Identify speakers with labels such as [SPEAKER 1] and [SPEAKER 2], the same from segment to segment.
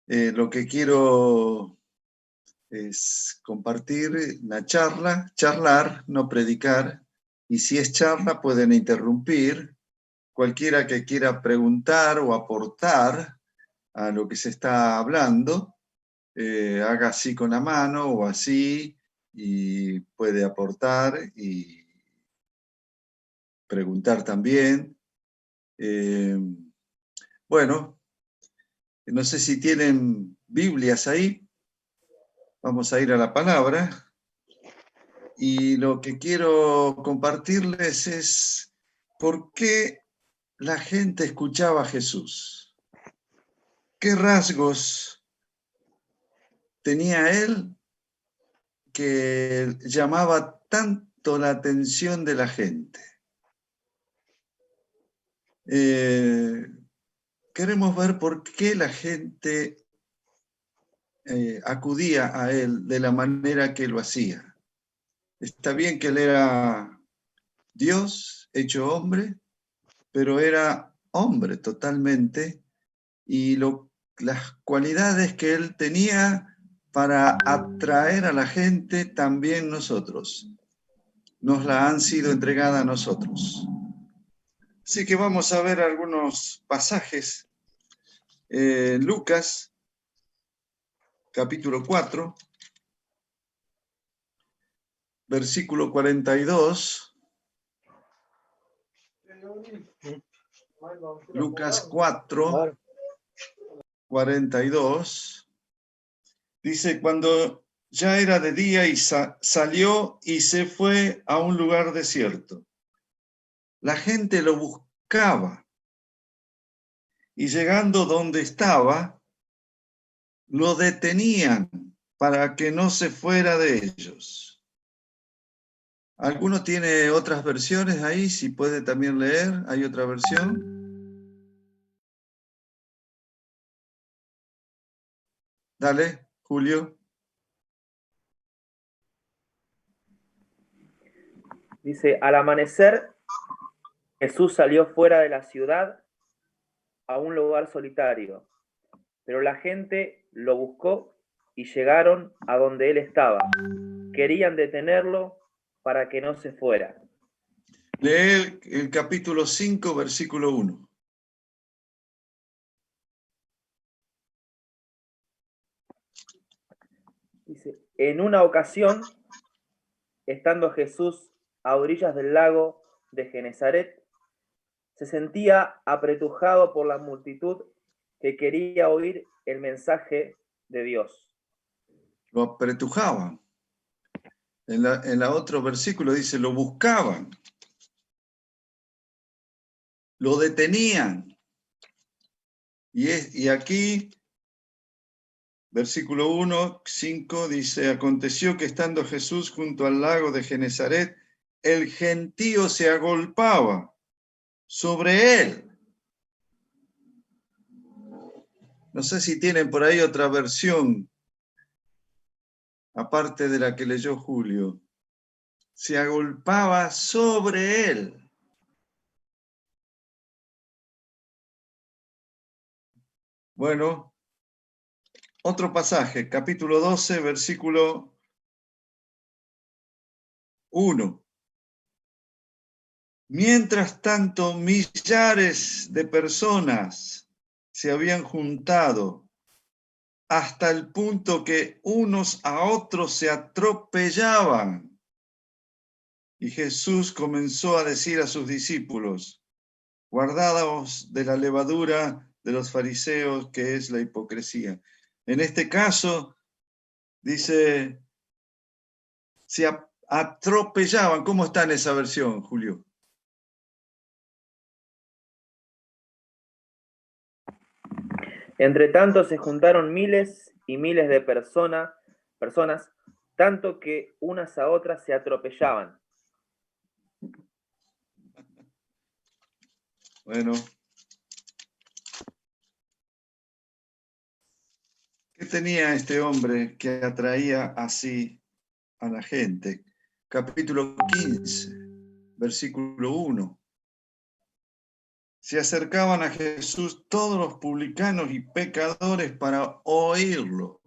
[SPEAKER 1] Lo que quiero es compartir la charla, charlar, no predicar, y si es charla pueden interrumpir. Cualquiera que quiera preguntar o aportar a lo que se está hablando, haga así con la mano o así, y puede aportar y preguntar también. Bueno, no sé si tienen Biblias ahí. Vamos a ir a la palabra. Y lo que quiero compartirles es por qué la gente escuchaba a Jesús. ¿Qué rasgos tenía él que llamaba tanto la atención de la gente? Queremos ver por qué la gente acudía a él de la manera que lo hacía. Está bien que él era Dios hecho hombre, pero era hombre totalmente, y las cualidades que él tenía para atraer a la gente también nosotros nos la han sido entregadas a nosotros. Así que vamos a ver algunos pasajes. Lucas, capítulo 4, versículo 42. Lucas 4, 42. Dice, cuando ya era de día y salió y se fue a un lugar desierto. La gente lo buscaba y llegando donde estaba, lo detenían para que no se fuera de ellos. ¿Alguno tiene otras versiones ahí? Si puede también leer, ¿hay otra versión? Dale, Julio.
[SPEAKER 2] Dice, al amanecer, Jesús salió fuera de la ciudad a un lugar solitario, pero la gente lo buscó y llegaron a donde él estaba. Querían detenerlo para que no se fuera.
[SPEAKER 1] Lee el capítulo 5, versículo 1.
[SPEAKER 2] Dice, en una ocasión, estando Jesús a orillas del lago de Genesaret, se sentía apretujado por la multitud que quería oír el mensaje de Dios.
[SPEAKER 1] Lo apretujaban. En la otro versículo dice, lo buscaban, lo detenían. Y aquí, versículo 1, 5, dice, aconteció que estando Jesús junto al lago de Genesaret, el gentío se agolpaba sobre él. No sé si tienen por ahí otra versión, aparte de la que leyó Julio. Se agolpaba sobre él. Bueno, otro pasaje, capítulo 12, versículo 1. Mientras tanto, millares de personas se habían juntado hasta el punto que unos a otros se atropellaban. Y Jesús comenzó a decir a sus discípulos, guardaos de la levadura de los fariseos, que es la hipocresía. En este caso, dice, se atropellaban. ¿Cómo está en esa versión, Julio?
[SPEAKER 2] Entre tanto se juntaron miles y miles de personas, tanto que unas a otras se atropellaban.
[SPEAKER 1] Bueno, ¿qué tenía este hombre que atraía así a la gente? Capítulo 15, versículo 1. se acercaban a Jesús todos los publicanos y pecadores para oírlo.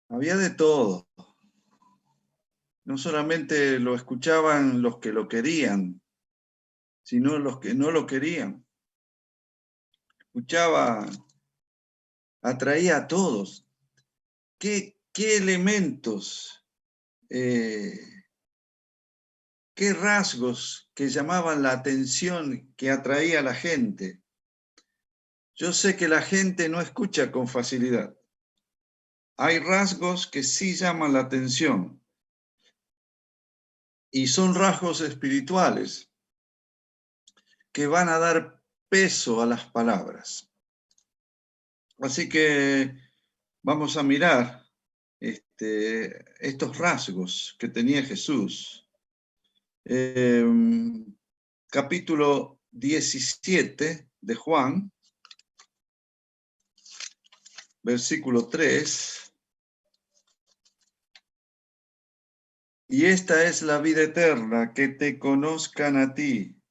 [SPEAKER 1] Había de todo. No solamente lo escuchaban los que lo querían, sino los que no lo querían. Escuchaba, atraía a todos. ¿Qué elementos, qué rasgos que llamaban la atención, que atraía a la gente? Yo sé que la gente no escucha con facilidad. Hay rasgos que sí llaman la atención y son rasgos espirituales que van a dar peso a las palabras. Así que vamos a mirar estos rasgos que tenía Jesús. Capítulo 17 de Juan, versículo 3. Y esta es la vida eterna, que te conozcan a ti,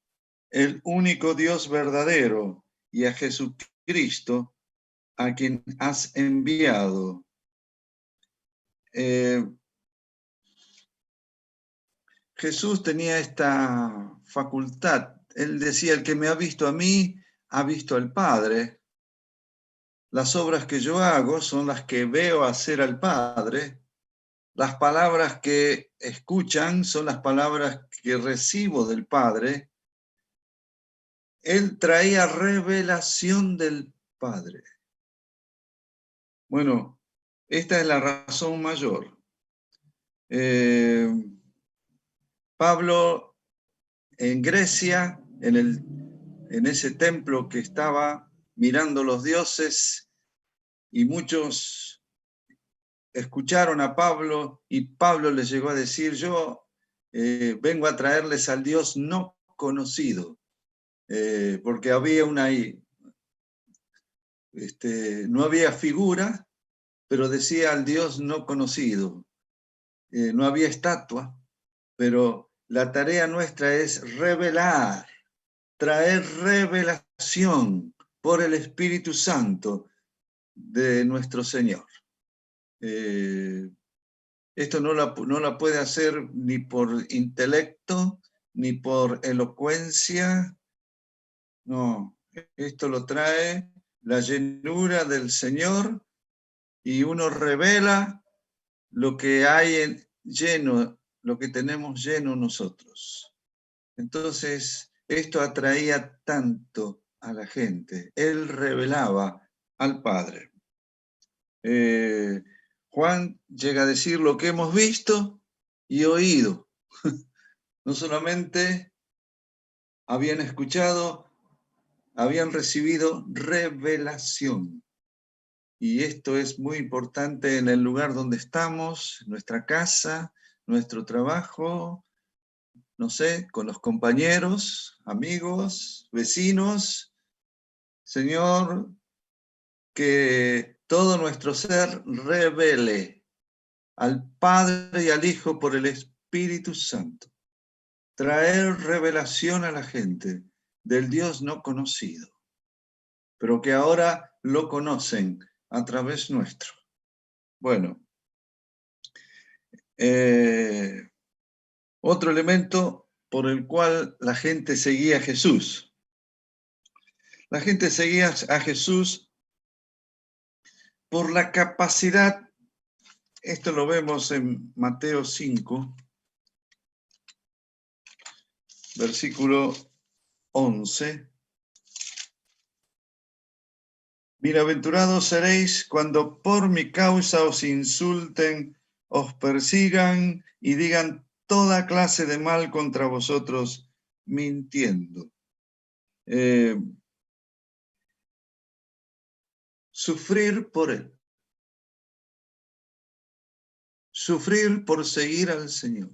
[SPEAKER 1] el único Dios verdadero, y a Jesucristo, a quien has enviado. Jesús tenía esta facultad. Él decía, el que me ha visto a mí, ha visto al Padre. Las obras que yo hago son las que veo hacer al Padre. Las palabras que escuchan son las palabras que recibo del Padre. Él traía revelación del Padre. Bueno, esta es la razón mayor. Pablo en Grecia, en ese templo que estaba mirando los dioses, y muchos escucharon a Pablo, y Pablo les llegó a decir, yo vengo a traerles al Dios no conocido, porque había no había figura, pero decía al Dios no conocido. No había estatua, pero la tarea nuestra es revelar, traer revelación por el Espíritu Santo de nuestro Señor. Esto no la puede hacer ni por intelecto, ni por elocuencia. No, esto lo trae la llenura del Señor, y uno revela lo que hay lleno, lo que tenemos lleno nosotros. Entonces, esto atraía tanto a la gente. Él revelaba al Padre. Juan llega a decir lo que hemos visto y oído. No solamente habían escuchado, habían recibido revelación. Y esto es muy importante en el lugar donde estamos, nuestra casa, nuestro trabajo, no sé, con los compañeros, amigos, vecinos. Señor, que todo nuestro ser revele al Padre y al Hijo por el Espíritu Santo. Traer revelación a la gente del Dios no conocido, pero que ahora lo conocen a través nuestro. Bueno, otro elemento por el cual la gente seguía a Jesús. La gente seguía a Jesús por la capacidad, esto lo vemos en Mateo 5, versículo 11. Bienaventurados seréis cuando por mi causa os insulten, os persigan y digan toda clase de mal contra vosotros, mintiendo. Sufrir por Él. Sufrir por seguir al Señor.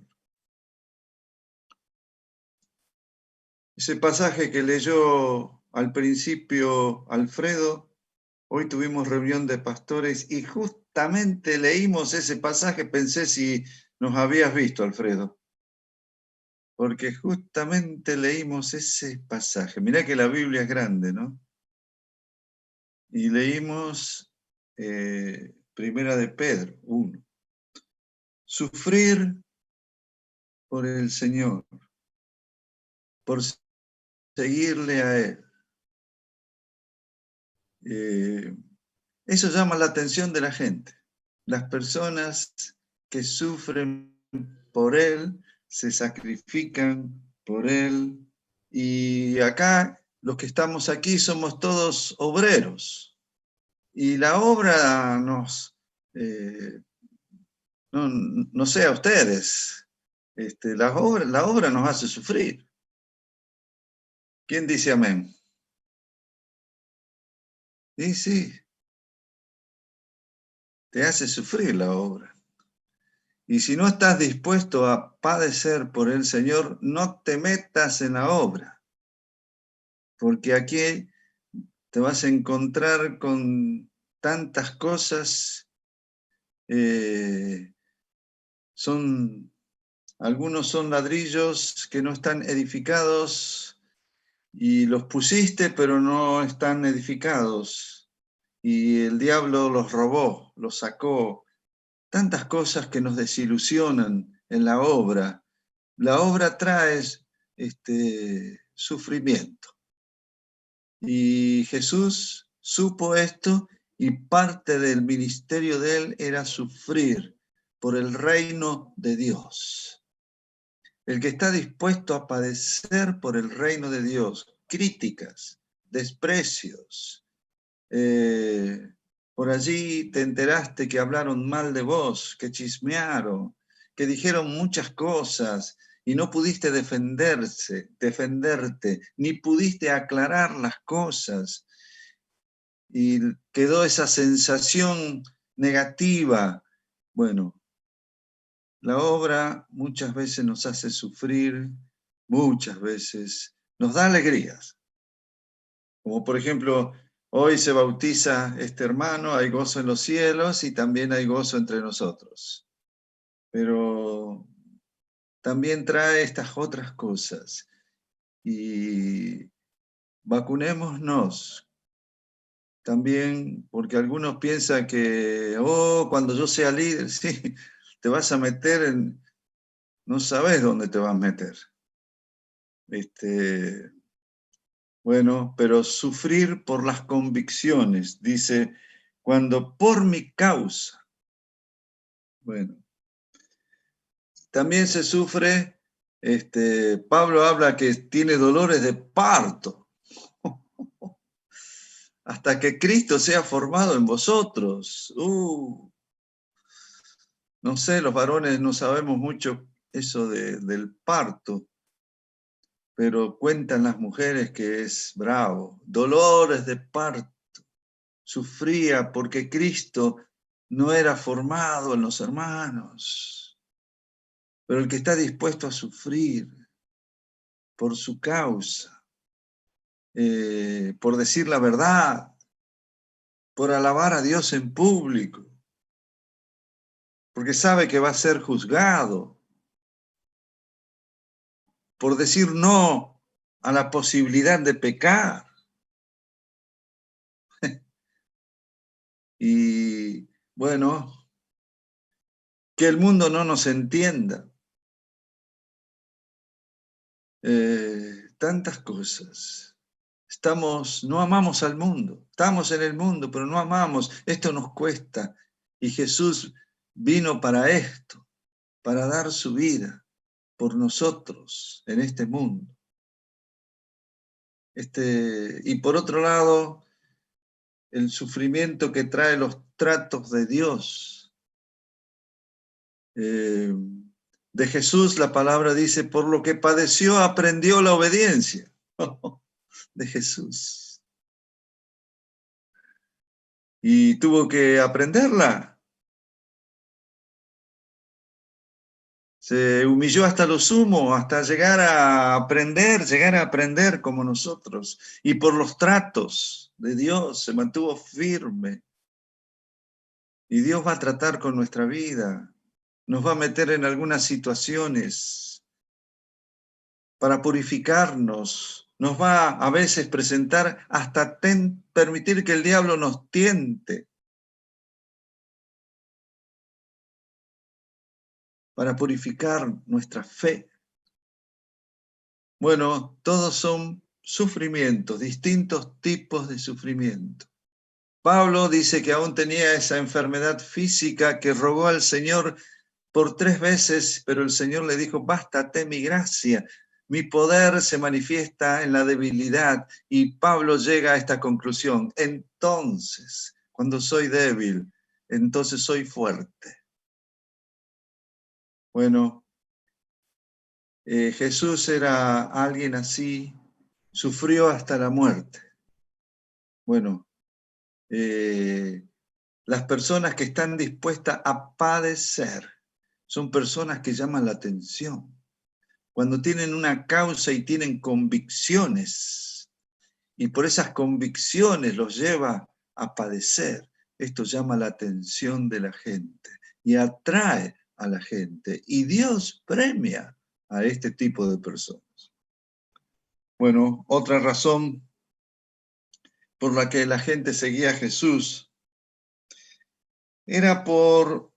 [SPEAKER 1] Ese pasaje que leyó al principio Alfredo, hoy tuvimos reunión de pastores y justamente leímos ese pasaje, pensé si nos habías visto, Alfredo. porque justamente leímos ese pasaje. Mirá que la Biblia es grande, ¿no? Y leímos Primera de Pedro 1. Sufrir por el Señor, por seguirle a Él. Eso llama la atención de la gente. Las personas que sufren por Él, se sacrifican por Él. Y acá, los que estamos aquí, somos todos obreros. Y la obra no sé a ustedes, la obra nos hace sufrir. ¿Quién dice amén? Sí, sí, te hace sufrir la obra. Y si no estás dispuesto a padecer por el Señor, no te metas en la obra, porque aquí te vas a encontrar con tantas cosas, algunos son ladrillos que no están edificados y los pusiste pero no están edificados y el diablo los robó, los sacó. Tantas cosas que nos desilusionan en la obra. La obra trae sufrimiento. Y Jesús supo esto y parte del ministerio de él era sufrir por el reino de Dios. El que está dispuesto a padecer por el reino de Dios, críticas, desprecios, por allí te enteraste que hablaron mal de vos, que chismearon, que dijeron muchas cosas y no pudiste defenderte, ni pudiste aclarar las cosas. Y quedó esa sensación negativa. Bueno, la obra muchas veces nos hace sufrir, muchas veces nos da alegrías. Como por ejemplo, hoy se bautiza este hermano, hay gozo en los cielos y también hay gozo entre nosotros. Pero también trae estas otras cosas. Y vacunémonos también, porque algunos piensan que, cuando yo sea líder, sí, te vas a meter en, no sabes dónde te vas a meter. Bueno, pero sufrir por las convicciones, dice, cuando por mi causa. Bueno, también se sufre, Pablo habla que tiene dolores de parto, hasta que Cristo sea formado en vosotros. No sé, los varones no sabemos mucho eso del parto, pero cuentan las mujeres que es bravo. Dolores de parto. Sufría porque Cristo no era formado en los hermanos. Pero el que está dispuesto a sufrir por su causa, por decir la verdad, por alabar a Dios en público, porque sabe que va a ser juzgado, por decir no a la posibilidad de pecar. Y bueno, que el mundo no nos entienda. Tantas cosas. No amamos al mundo. Estamos en el mundo, pero no amamos. Esto nos cuesta. Y Jesús vino para esto, para dar su vida por nosotros en este mundo. Y por otro lado, el sufrimiento que trae los tratos de Dios. De Jesús la palabra dice, por lo que padeció aprendió la obediencia. De Jesús. Y tuvo que aprenderla. Se humilló hasta lo sumo, hasta llegar a aprender como nosotros. Y por los tratos de Dios se mantuvo firme. Y Dios va a tratar con nuestra vida. Nos va a meter en algunas situaciones para purificarnos. Nos va a veces presentar hasta permitir que el diablo nos tiente. Para purificar nuestra fe. Bueno, todos son sufrimientos, distintos tipos de sufrimiento. Pablo dice que aún tenía esa enfermedad física que rogó al Señor por 3 veces, pero el Señor le dijo, bástate mi gracia, mi poder se manifiesta en la debilidad. Y Pablo llega a esta conclusión, entonces, cuando soy débil, entonces soy fuerte. Bueno, Jesús era alguien así, sufrió hasta la muerte. Bueno, las personas que están dispuestas a padecer son personas que llaman la atención. Cuando tienen una causa y tienen convicciones, y por esas convicciones los lleva a padecer, esto llama la atención de la gente y atrae a la gente. Y Dios premia a este tipo de personas. Bueno, otra razón por la que la gente seguía a Jesús era por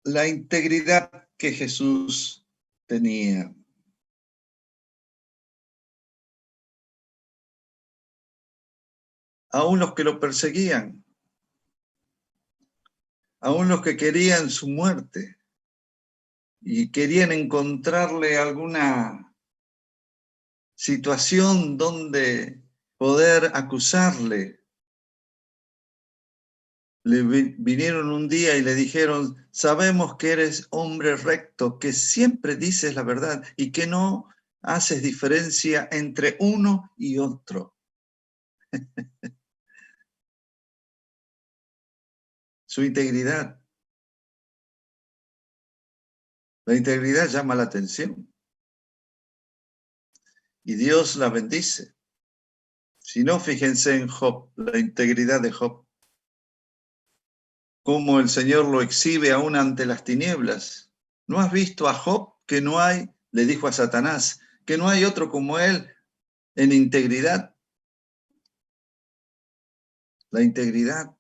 [SPEAKER 1] la integridad que Jesús tenía. Aún los que lo perseguían, aún los que querían su muerte y querían encontrarle alguna situación donde poder acusarle, le vinieron un día y le dijeron, sabemos que eres hombre recto, que siempre dices la verdad y que no haces diferencia entre uno y otro. Su integridad. La integridad llama la atención. Y Dios la bendice. Si no, fíjense en Job, la integridad de Job. Cómo el Señor lo exhibe aún ante las tinieblas. ¿No has visto a Job que no hay, le dijo a Satanás, que no hay otro como él en integridad? La integridad,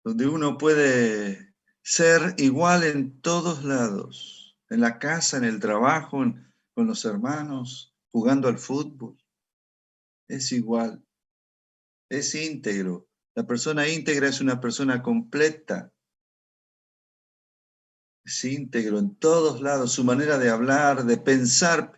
[SPEAKER 1] donde uno puede ser igual en todos lados, en la casa, en el trabajo, con los hermanos, jugando al fútbol. Es igual, es íntegro. La persona íntegra es una persona completa. Es íntegro en todos lados, su manera de hablar, de pensar.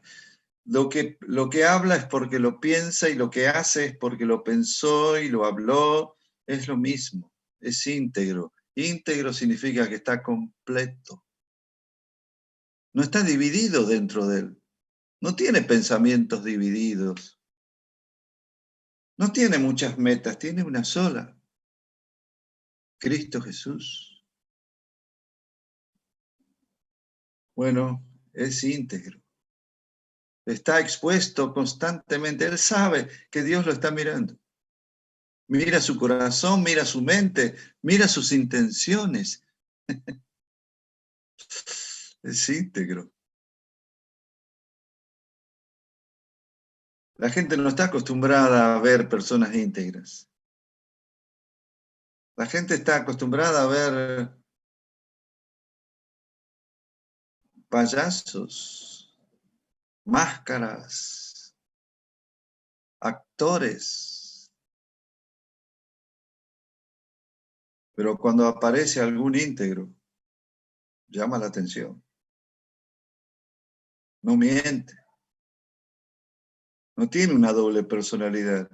[SPEAKER 1] Lo que habla es porque lo piensa y lo que hace es porque lo pensó y lo habló. Es lo mismo, es íntegro. Íntegro significa que está completo. No está dividido dentro de él. No tiene pensamientos divididos. No tiene muchas metas, tiene una sola. Cristo Jesús. Bueno, es íntegro. Está expuesto constantemente. Él sabe que Dios lo está mirando. Mira su corazón, mira su mente, mira sus intenciones. Es íntegro. La gente no está acostumbrada a ver personas íntegras. La gente está acostumbrada a ver payasos, máscaras, actores. Pero cuando aparece algún íntegro, llama la atención. No miente. No tiene una doble personalidad.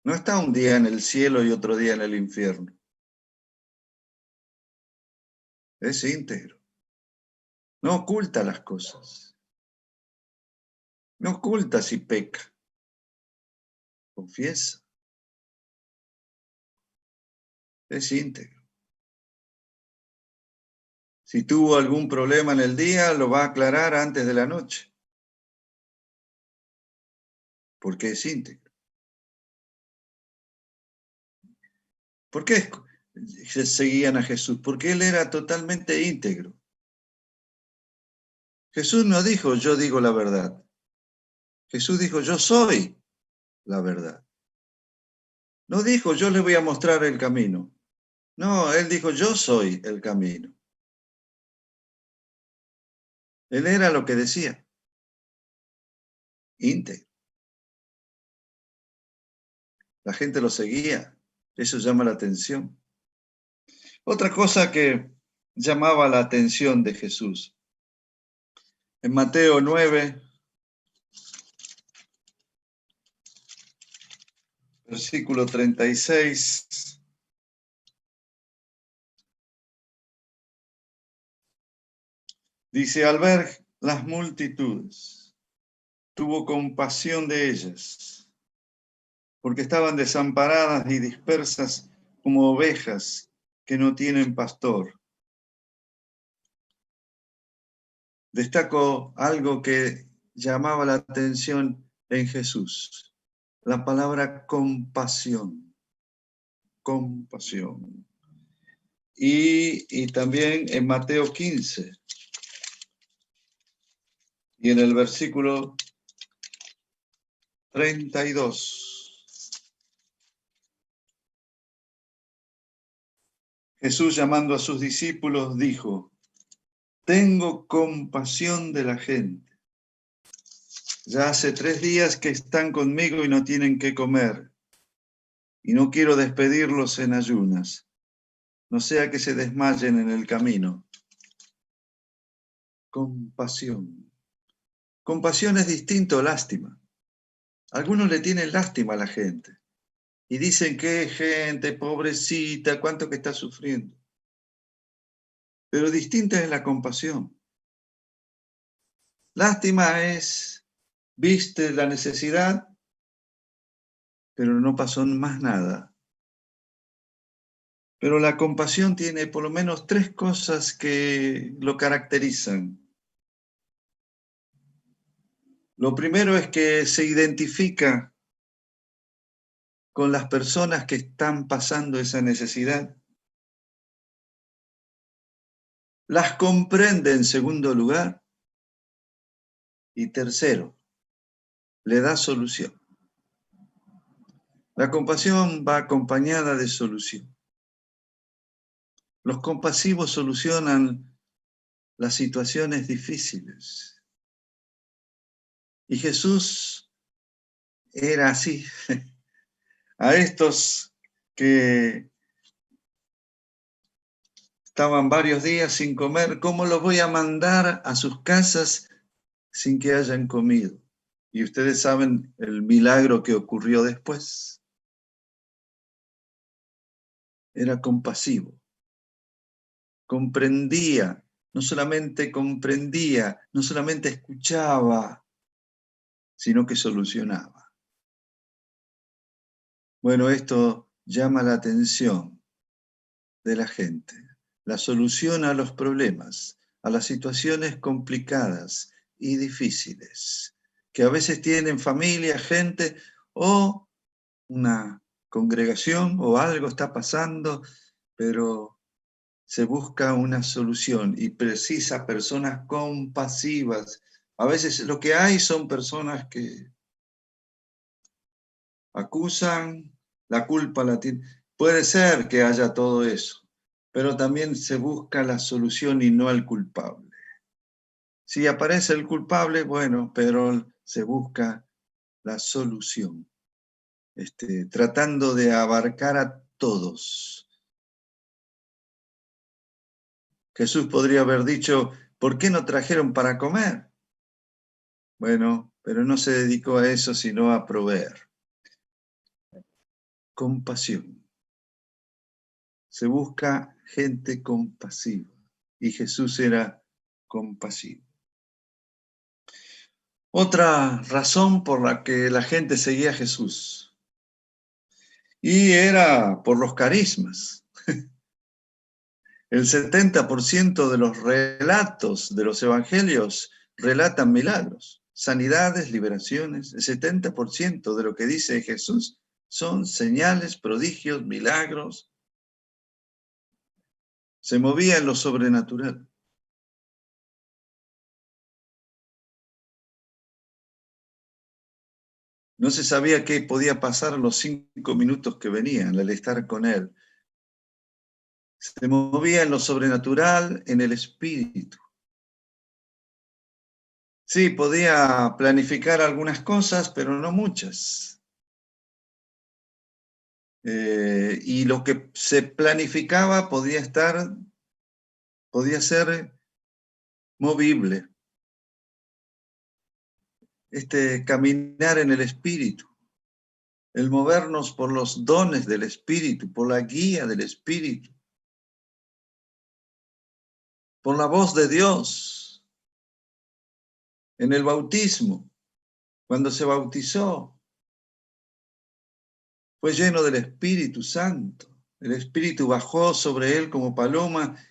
[SPEAKER 1] No está un día en el cielo y otro día en el infierno. Es íntegro. No oculta las cosas. No oculta si peca. Confiesa. Es íntegro. Si tuvo algún problema en el día, lo va a aclarar antes de la noche. Porque es íntegro. ¿Por qué seguían a Jesús? Porque él era totalmente íntegro. Jesús no dijo, yo digo la verdad. Jesús dijo, yo soy la verdad. No dijo, yo le voy a mostrar el camino. No, él dijo, yo soy el camino. Él era lo que decía. Íntegro. La gente lo seguía. Eso llama la atención. Otra cosa que llamaba la atención de Jesús. En Mateo 9, versículo 36, dice, al ver las multitudes, tuvo compasión de ellas, porque estaban desamparadas y dispersas como ovejas que no tienen pastor. Destaco algo que llamaba la atención en Jesús, la palabra compasión, compasión. Y también en Mateo 15, y en el versículo 32, Jesús, llamando a sus discípulos, dijo, tengo compasión de la gente. Ya hace 3 días que están conmigo y no tienen qué comer, y no quiero despedirlos en ayunas, no sea que se desmayen en el camino. Compasión. Compasión es distinto a lástima. Algunos le tienen lástima a la gente y dicen que gente pobrecita, cuánto que está sufriendo. Pero distinta es la compasión. Lástima es, viste la necesidad, pero no pasó más nada. Pero la compasión tiene por lo menos 3 cosas que lo caracterizan. Lo primero es que se identifica con las personas que están pasando esa necesidad. Las comprende en segundo lugar. Y tercero, le da solución. La compasión va acompañada de solución. Los compasivos solucionan las situaciones difíciles. Y Jesús era así. A estos que estaban varios días sin comer, ¿cómo los voy a mandar a sus casas sin que hayan comido? Y ustedes saben el milagro que ocurrió después. Era compasivo. Comprendía, no solamente comprendía, no solamente escuchaba, sino que solucionaba. Bueno, esto llama la atención de la gente. La solución a los problemas, a las situaciones complicadas y difíciles, que a veces tienen familia, gente o una congregación o algo está pasando, pero se busca una solución y precisa personas compasivas. A veces lo que hay son personas que acusan, la culpa la tienen. Puede ser que haya todo eso, pero también se busca la solución y no al culpable. Si aparece el culpable, bueno, pero se busca la solución, tratando de abarcar a todos. Jesús podría haber dicho, ¿por qué no trajeron para comer? Bueno, pero no se dedicó a eso, sino a proveer. Compasión. Se busca gente compasiva y Jesús era compasivo. Otra razón por la que la gente seguía a Jesús y era por los carismas. El 70% de los relatos de los evangelios relatan milagros, sanidades, liberaciones. El 70% de lo que dice Jesús son señales, prodigios, milagros. Se movía en lo sobrenatural. No se sabía qué podía pasar los 5 minutos que venían al estar con él. Se movía en lo sobrenatural, en el espíritu. Sí, podía planificar algunas cosas, pero no muchas. Y lo que se planificaba podía ser movible. Caminar en el espíritu, el movernos por los dones del espíritu, por la guía del espíritu, por la voz de Dios. En el bautismo, cuando se bautizó, fue lleno del Espíritu Santo. El Espíritu bajó sobre él como paloma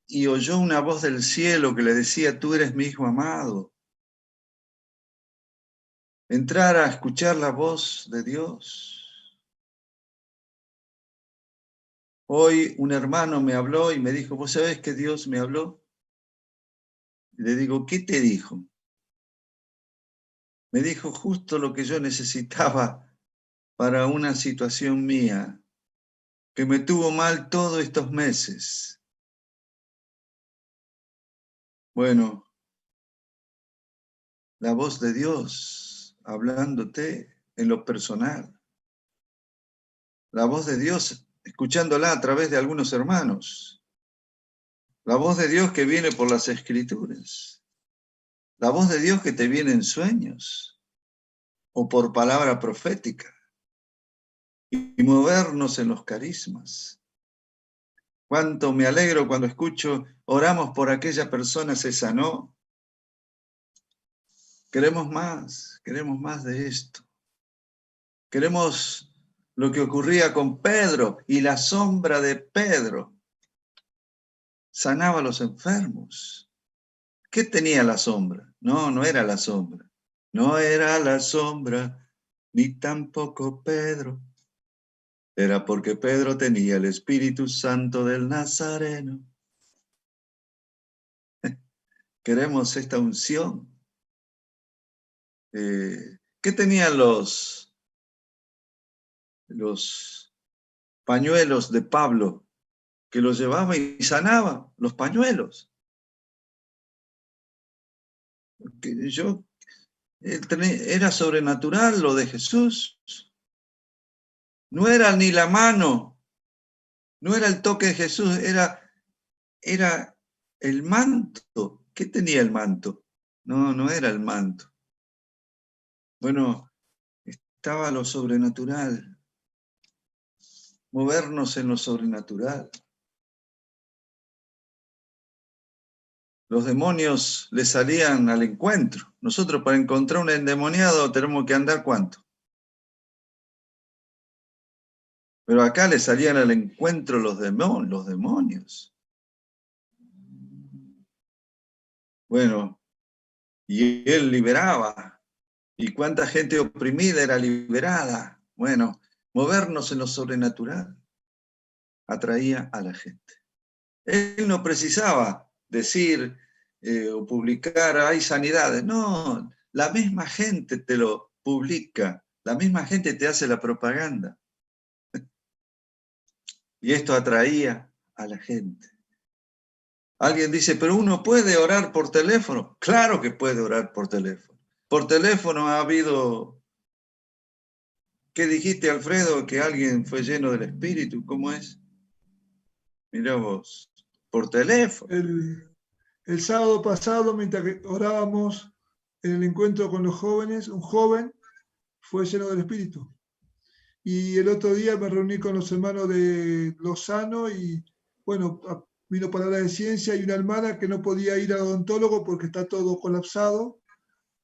[SPEAKER 1] y oyó una voz del cielo que le decía: tú eres mi Hijo amado. Entrar a escuchar la voz de Dios. Hoy un hermano me habló y me dijo: ¿vos sabés que Dios me habló? Y le digo: ¿qué te dijo? Me dijo justo lo que yo necesitaba para una situación mía, que me tuvo mal todos estos meses. Bueno, la voz de Dios hablándote en lo personal. La voz de Dios escuchándola a través de algunos hermanos. La voz de Dios que viene por las Escrituras. La voz de Dios que te viene en sueños o por palabra profética. Y movernos en los carismas. Cuánto me alegro cuando escucho: oramos por aquella persona, se sanó. Queremos más de esto. Queremos lo que ocurría con Pedro y la sombra de Pedro. Sanaba a los enfermos. ¿Qué tenía la sombra? No, no era la sombra. No era la sombra, ni tampoco Pedro. Era porque Pedro tenía el Espíritu Santo del Nazareno. Queremos esta unción. ¿Qué tenían los pañuelos de Pablo? Que los llevaba y sanaba los pañuelos. Era sobrenatural lo de Jesús. No era ni la mano, no era el toque de Jesús, era el manto. ¿Qué tenía el manto? No era el manto. Bueno, estaba lo sobrenatural. Movernos en lo sobrenatural. Los demonios le salían al encuentro. Nosotros para encontrar un endemoniado tenemos que andar ¿cuánto? Pero acá le salían al encuentro los demonios. Bueno, y él liberaba. ¿Y cuánta gente oprimida era liberada? Bueno, movernos en lo sobrenatural atraía a la gente. Él no precisaba decir o publicar: hay sanidades. No, la misma gente te lo publica, la misma gente te hace la propaganda. Y esto atraía a la gente. Alguien dice: pero uno puede orar por teléfono. Claro que puede orar por teléfono. Por teléfono ha habido... ¿Qué dijiste, Alfredo? Que alguien fue lleno del Espíritu. ¿Cómo es? Mirá vos, por teléfono.
[SPEAKER 3] El sábado pasado, mientras que orábamos en el encuentro con los jóvenes, un joven fue lleno del Espíritu. Y el otro día me reuní con los hermanos de Lozano y, bueno, vino palabra de ciencia y una hermana que no podía ir al odontólogo porque está todo colapsado.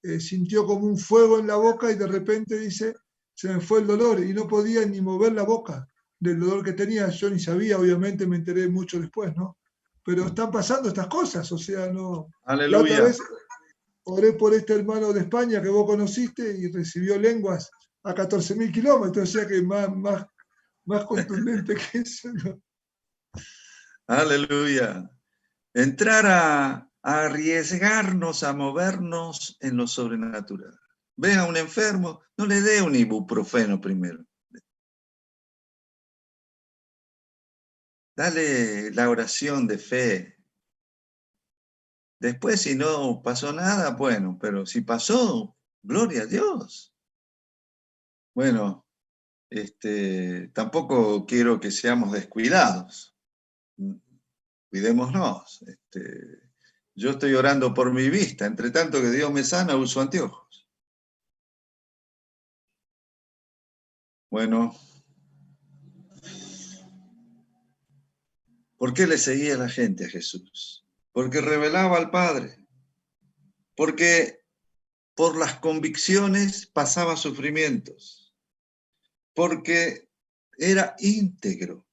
[SPEAKER 3] Sintió como un fuego en la boca y de repente dice: se me fue el dolor, y no podía ni mover la boca del dolor que tenía. Yo ni sabía, obviamente me enteré mucho después, ¿no? Pero están pasando estas cosas, o sea, no.
[SPEAKER 1] Aleluya.
[SPEAKER 3] La otra vez oré por este hermano de España que vos conociste y recibió lenguas a 14.000 kilómetros, o sea que más contundente que eso, ¿no?
[SPEAKER 1] Aleluya. Entrar a arriesgarnos a movernos en lo sobrenatural. Ve a un enfermo, no le dé un ibuprofeno primero. Dale la oración de fe. Después, si no pasó nada, bueno, pero si pasó, gloria a Dios. Bueno, tampoco quiero que seamos descuidados. Cuidémonos. Yo estoy orando por mi vista. Entre tanto que Dios me sana, uso anteojos. Bueno, ¿por qué le seguía la gente a Jesús? Porque revelaba al Padre. Porque por las convicciones pasaba sufrimientos. Porque era íntegro.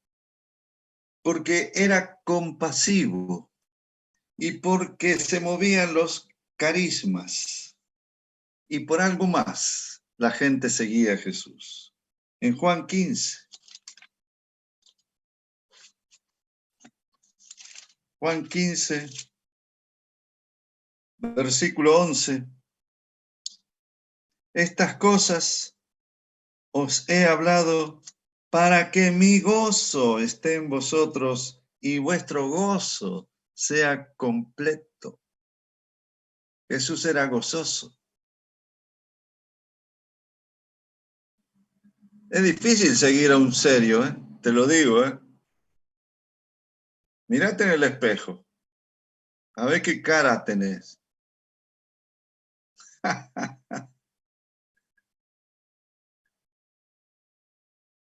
[SPEAKER 1] Porque era compasivo. Y porque se movían los carismas. Y por algo más, la gente seguía a Jesús. En Juan 15. Juan 15, versículo 11. Estas cosas os he hablado para que mi gozo esté en vosotros y vuestro gozo sea completo. Jesús era gozoso. Es difícil seguir a un serio, te lo digo. Mírate en el espejo. A ver qué cara tenés.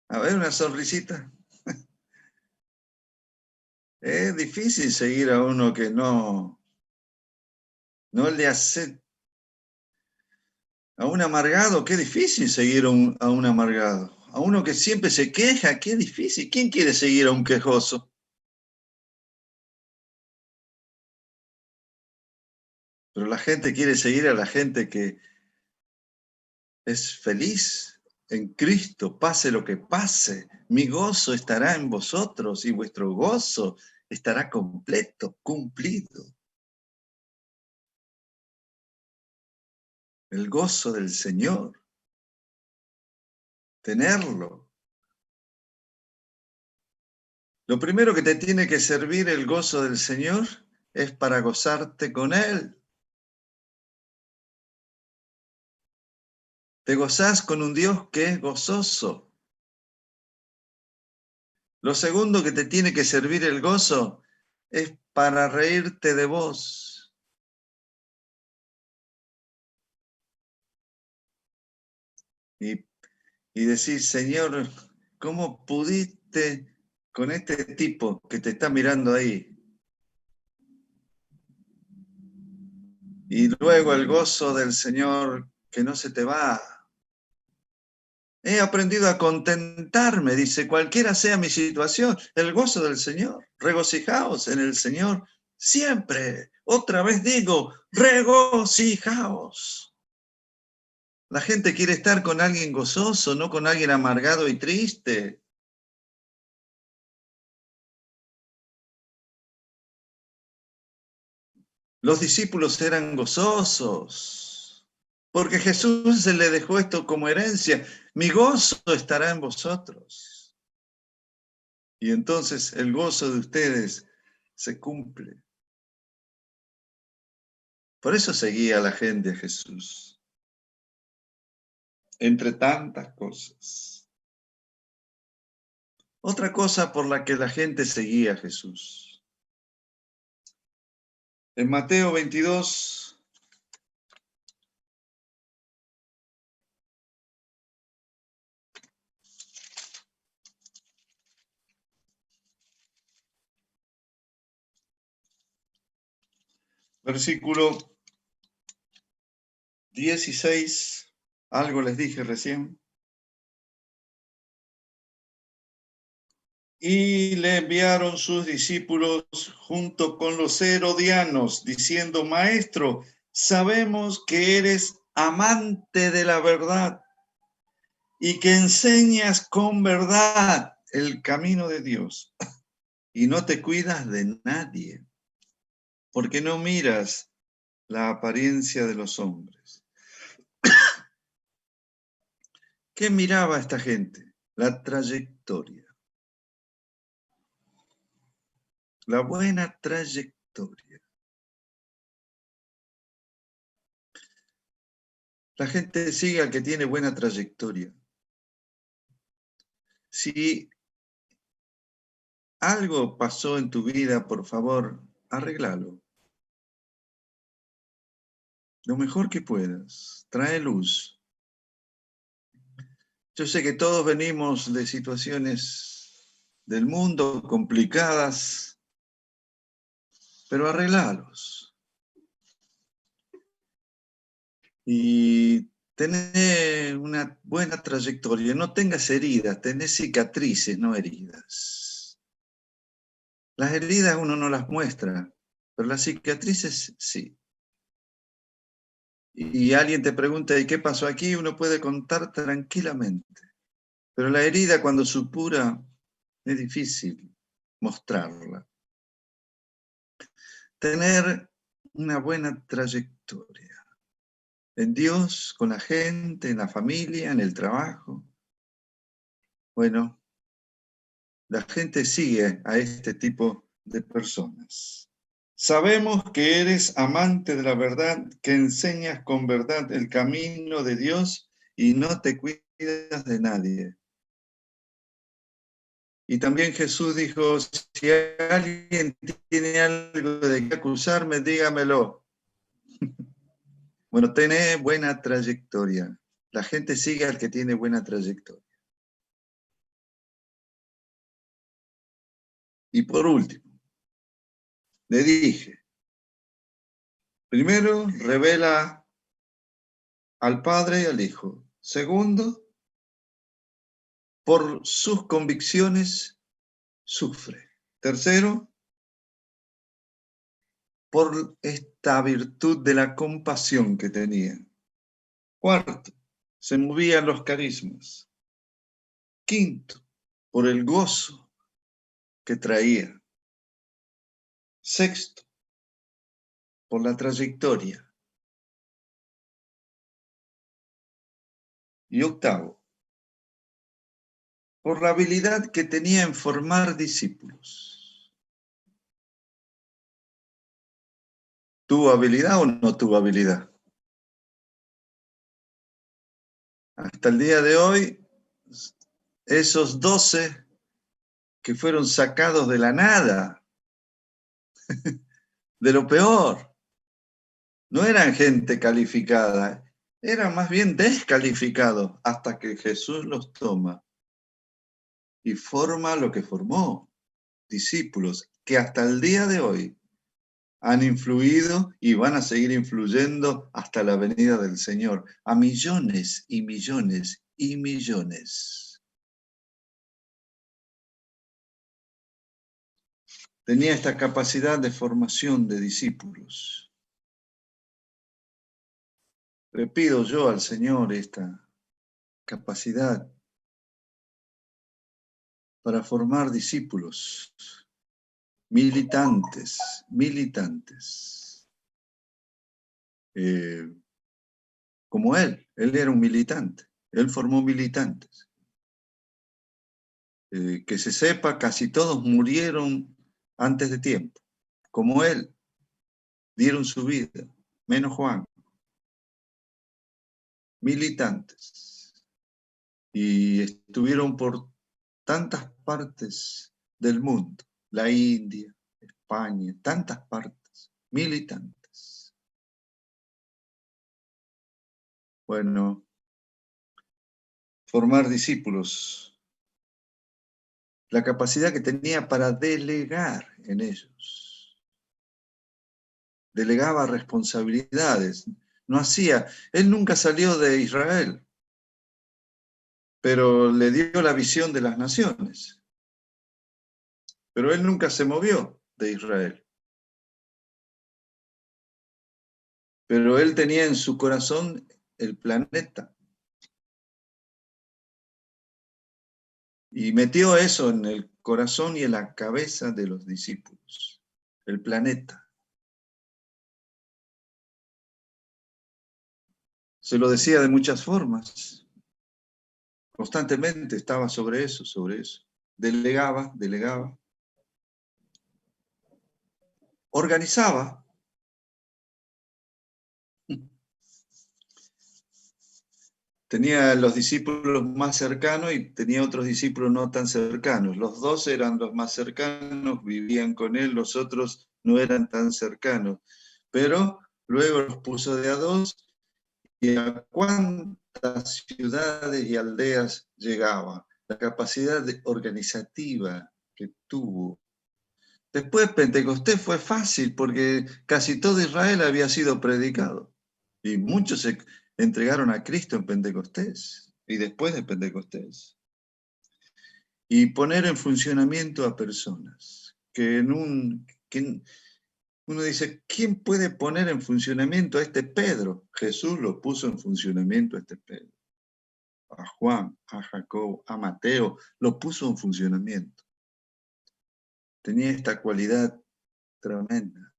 [SPEAKER 1] A ver, una sonrisita. Es difícil seguir a uno que no le hace. A un amargado, qué difícil seguir a un amargado. A uno que siempre se queja, qué difícil. ¿Quién quiere seguir a un quejoso? Pero la gente quiere seguir a la gente que es feliz en Cristo, pase lo que pase. Mi gozo estará en vosotros y vuestro gozo estará completo, cumplido. El gozo del Señor. Tenerlo. Lo primero que te tiene que servir el gozo del Señor es para gozarte con Él. Te gozás con un Dios que es gozoso. Lo segundo que te tiene que servir el gozo es para reírte de vos. Y decir, Señor, ¿cómo pudiste con este tipo que te está mirando ahí? Y luego el gozo del Señor que no se te va. He aprendido a contentarme, dice, cualquiera sea mi situación, el gozo del Señor. Regocijaos en el Señor siempre. Otra vez digo, regocijaos. La gente quiere estar con alguien gozoso, no con alguien amargado y triste. Los discípulos eran gozosos, porque Jesús se le dejó esto como herencia. Mi gozo estará en vosotros. Y entonces el gozo de ustedes se cumple. Por eso seguía la gente a Jesús. Entre tantas cosas. Otra cosa por la que la gente seguía a Jesús. En Mateo 22, versículo 16, algo les dije recién. Y le enviaron sus discípulos junto con los herodianos, diciendo, Maestro, sabemos que eres amante de la verdad y que enseñas con verdad el camino de Dios y no te cuidas de nadie, porque no miras la apariencia de los hombres, ¿Qué miraba esta gente? La trayectoria. La buena trayectoria. La gente sigue al que tiene buena trayectoria. Si algo pasó en tu vida, por favor, arréglalo. Lo mejor que puedas. Trae luz. Yo sé que todos venimos de situaciones del mundo complicadas, pero arreglalos. Y tener una buena trayectoria. No tengas heridas, tenés cicatrices, no heridas. Las heridas uno no las muestra, pero las cicatrices sí. Y alguien te pregunta, ¿y qué pasó aquí? Uno puede contar tranquilamente. Pero la herida, cuando supura, es difícil mostrarla. Tener una buena trayectoria. En Dios, con la gente, en la familia, en el trabajo. Bueno, la gente sigue a este tipo de personas. Sabemos que eres amante de la verdad, que enseñas con verdad el camino de Dios y no te cuidas de nadie. Y también Jesús dijo, si alguien tiene algo de qué acusarme, dígamelo. Bueno, tenés buena trayectoria. La gente sigue al que tiene buena trayectoria. Y por último, le dije, primero, revela al Padre y al Hijo. Segundo, por sus convicciones sufre. Tercero, por esta virtud de la compasión que tenía. Cuarto, se movían los carismas. Quinto, por el gozo que traía. Sexto, por la trayectoria. Y octavo, por la habilidad que tenía en formar discípulos. ¿Tuvo habilidad o no tuvo habilidad? Hasta el día de hoy, esos 12 que fueron sacados de la nada, de lo peor, no eran gente calificada, eran más bien descalificados hasta que Jesús los toma y forma lo que formó, discípulos que hasta el día de hoy han influido y van a seguir influyendo hasta la venida del Señor, a millones y millones y millones. Tenía esta capacidad de formación de discípulos. Le pido yo al Señor esta capacidad para formar discípulos, militantes, como él era un militante, él formó militantes. Que se sepa, casi todos murieron antes de tiempo, como él, dieron su vida, menos Juan. Militantes. Y estuvieron por tantas partes del mundo, la India, España, tantas partes, militantes. Bueno, formar discípulos, la capacidad que tenía para delegar en ellos. Delegaba responsabilidades, no hacía, él nunca salió de Israel, pero le dio la visión de las naciones. Pero él nunca se movió de Israel. Pero él tenía en su corazón el planeta. Y metió eso en el corazón y en la cabeza de los discípulos, el planeta. Se lo decía de muchas formas. Constantemente estaba sobre eso. Delegaba. Organizaba. Tenía los discípulos más cercanos y tenía otros discípulos no tan cercanos. Los dos eran los más cercanos, vivían con él, los otros no eran tan cercanos. Pero luego los puso de a dos, y a cuántas ciudades y aldeas llegaba. La capacidad organizativa que tuvo. Después Pentecostés fue fácil porque casi todo Israel había sido predicado. Y muchos se entregaron a Cristo en Pentecostés y después de Pentecostés. Y poner en funcionamiento a personas. Que uno dice, ¿quién puede poner en funcionamiento a este Pedro? Jesús lo puso en funcionamiento a este Pedro. A Juan, a Jacob, a Mateo, lo puso en funcionamiento. Tenía esta cualidad tremenda.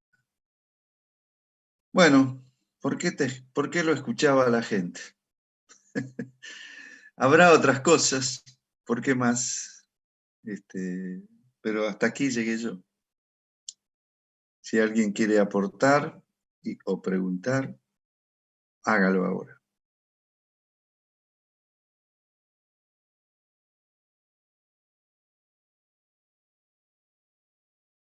[SPEAKER 1] Bueno, ¿por qué lo escuchaba la gente? Habrá otras cosas, ¿por qué más? Pero hasta aquí llegué yo. Si alguien quiere aportar o preguntar, hágalo ahora.